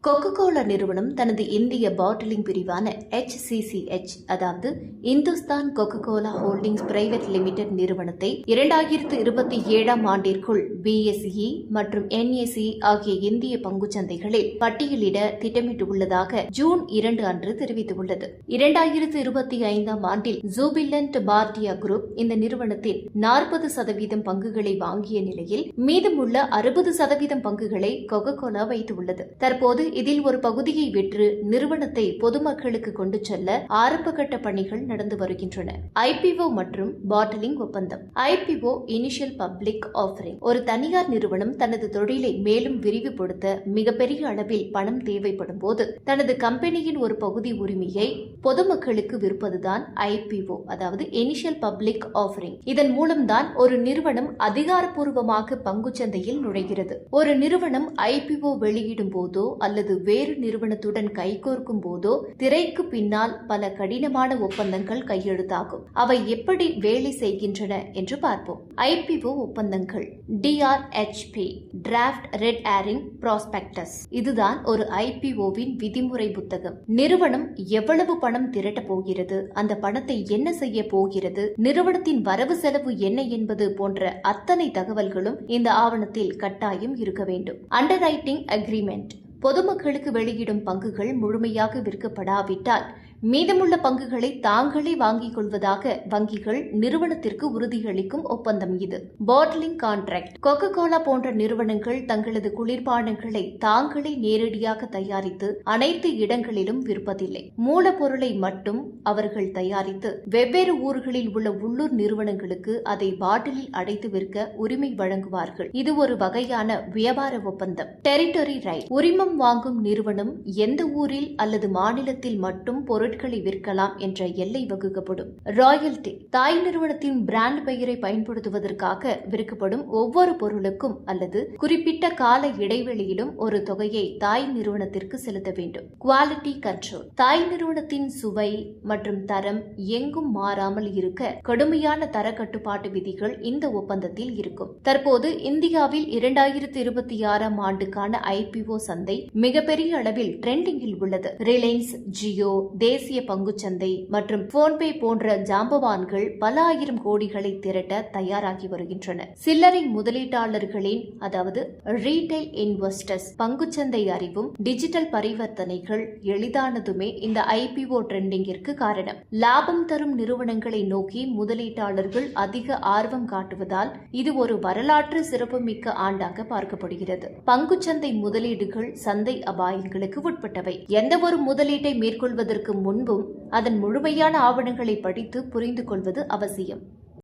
Cocoa-Cola நிறுவனம் தனது இந்திய பாட்டிலிங் பிரிவான HCCH அதாவது Hindustan cocoa-Cola holdings private limited நிறுவனத்தை 2027ஆம் ஆண்டிற்குள் BSE மற்றும் NSE ஆகிய இந்திய பங்குச்சந்தைகளில் பட்டியலிட திட்டமிட்டுள்ளதாக ஜூன் 2 அன்று தெரிவித்துள்ளது. 2025ஆம் ஆண்டில் ஜூபிலண்ட் பார்டியா குரூப் இந்த நிறுவனத்தின் 40% பங்குகளை வாங்கிய நிலையில் மீதமுள்ள 60% பங்குகளை கோகோ-கோலா வைத்துள்ளது. தற்போது இதில் ஒரு பகுதியை விற்று நிறுவனத்தை பொதுமக்களுக்கு கொண்டு செல்ல ஆரம்பகட்ட பணிகள் நடந்து வருகின்றன. IPO மற்றும் பாட்டிலிங் ஒப்பந்தம். IPO initial public offering. ஒரு தனியார் நிறுவனம் தனது தொழிலை மேலும் விரிவுபடுத்த மிகப்பெரிய அளவில் பணம் தேவைப்படும் போது தனது கம்பெனியின் ஒரு பகுதி உரிமையை பொதுமக்களுக்கு விற்பதுதான் IPO அதாவது இனிஷியல் பப்ளிக் ஆஃபரிங். இதன் மூலம்தான் ஒரு நிறுவனம் அதிகாரப்பூர்வமாக பங்குச்சந்தையில் நுழைகிறது. ஒரு நிறுவனம் IPO வெளியிடும் போதோ அல்லது வேறு நிறுவனத்துடன் கைகோர்க்கும் போதோ திரைக்கு பின்னால் பல கடினமான ஒப்பந்தங்கள் கையெழுத்தாகும். அவை எப்படி வேலை செய்கின்றன என்று பார்ப்போம். IPO ஒப்பந்தங்கள். DRHP draft red herring prospectus. இதுதான் ஒரு IPOவின் விதிமுறை புத்தகம். நிறுவனம் எவ்வளவு பணம் திரட்டப் போகிறது, அந்த பணத்தை என்ன செய்ய போகிறது, நிறுவனத்தின் வரவு செலவு என்ன என்பது போன்ற அத்தனை தகவல்களும் இந்த ஆவணத்தில் கட்டாயம் இருக்க வேண்டும். Underwriting agreement. பொதுமக்களுக்கு வெளியிடும் பங்குகள் முழுமையாக விற்கப்படாவிட்டால் மீதமுள்ள பங்குகளை தாங்களே வாங்கிக் கொள்வதாக வங்கிகள் நிறுவனத்திற்கு உறுதியளிக்கும் ஒப்பந்தம் இது. Bottling contract. கோகோ-கோலா போன்ற நிறுவனங்கள் தங்களது குளிர்பானங்களை தாங்களே நேரடியாக தயாரித்து அனைத்து இடங்களிலும் விற்பதில்லை. மூலப்பொருளை மட்டும் அவர்கள் தயாரித்து வெவ்வேறு ஊர்களில் உள்ள உள்ளூர் நிறுவனங்களுக்கு அதை பாட்டிலில் அடைத்து விற்க உரிமை வழங்குவார்கள். இது ஒரு வகையான வியாபார ஒப்பந்தம். Territory right. உரிமம் வாங்கும் நிறுவனம் எந்த ஊரில் அல்லது மாநிலத்தில் மட்டும் பொருட்களை விற்கலாம் என்ற எல்லை வகுக்கப்படும். ராயல்டி. தாய் நிறுவனத்தின் பிராண்ட் பெயரை பயன்படுத்துவதற்காக விற்கப்படும் ஒவ்வொரு பொருளுக்கும் அல்லது குறிப்பிட்ட கால இடைவெளியிலும் ஒரு தொகையை தாய் நிறுவனத்திற்கு செலுத்த வேண்டும். Quality control. தாய் நிறுவனத்தின் சுவை மற்றும் தரம் எங்கும் மாறாமல் இருக்க கடுமையான தர கட்டுப்பாட்டு விதிகள் இந்த ஒப்பந்தத்தில் இருக்கும். தற்போது இந்தியாவில் 2026ஆம் ஆண்டுக்கான IPO சந்தை மிகப்பெரிய அளவில் ட்ரெண்டிங்கில் உள்ளது. ரிலையன்ஸ், ஜியோ, தேசிய பங்குச்சந்தை மற்றும் போன்பே போன்ற ஜாம்பவான்கள் பல ஆயிரம் கோடிகளை திரட்ட தயாராகி வருகின்றன. சில்லறை முதலீட்டாளர்களின் அதாவது ரீட்டைல் இன்வெஸ்டர்ஸ் பங்குச்சந்தை அறிவும் டிஜிட்டல் பரிவர்த்தனைகள் எளிதானதுமே இந்த IPO ட்ரெண்டிங்கிற்கு காரணம். லாபம் தரும் நிறுவனங்களை நோக்கி முதலீட்டாளர்கள் அதிக ஆர்வம் காட்டுவதால் இது ஒரு வரலாற்று சிறப்புமிக்க ஆண்டாக பார்க்கப்படுகிறது. பங்குச்சந்தை முதலீடுகள் சந்தை அபாயங்களுக்கு உட்பட்டவை. எந்த ஒரு முதலீட்டை மேற்கொள்வதற்கு முன்பும் அதன் முழுமையான ஆவணங்களை படித்து புரிந்து கொள்வது அவசியம்.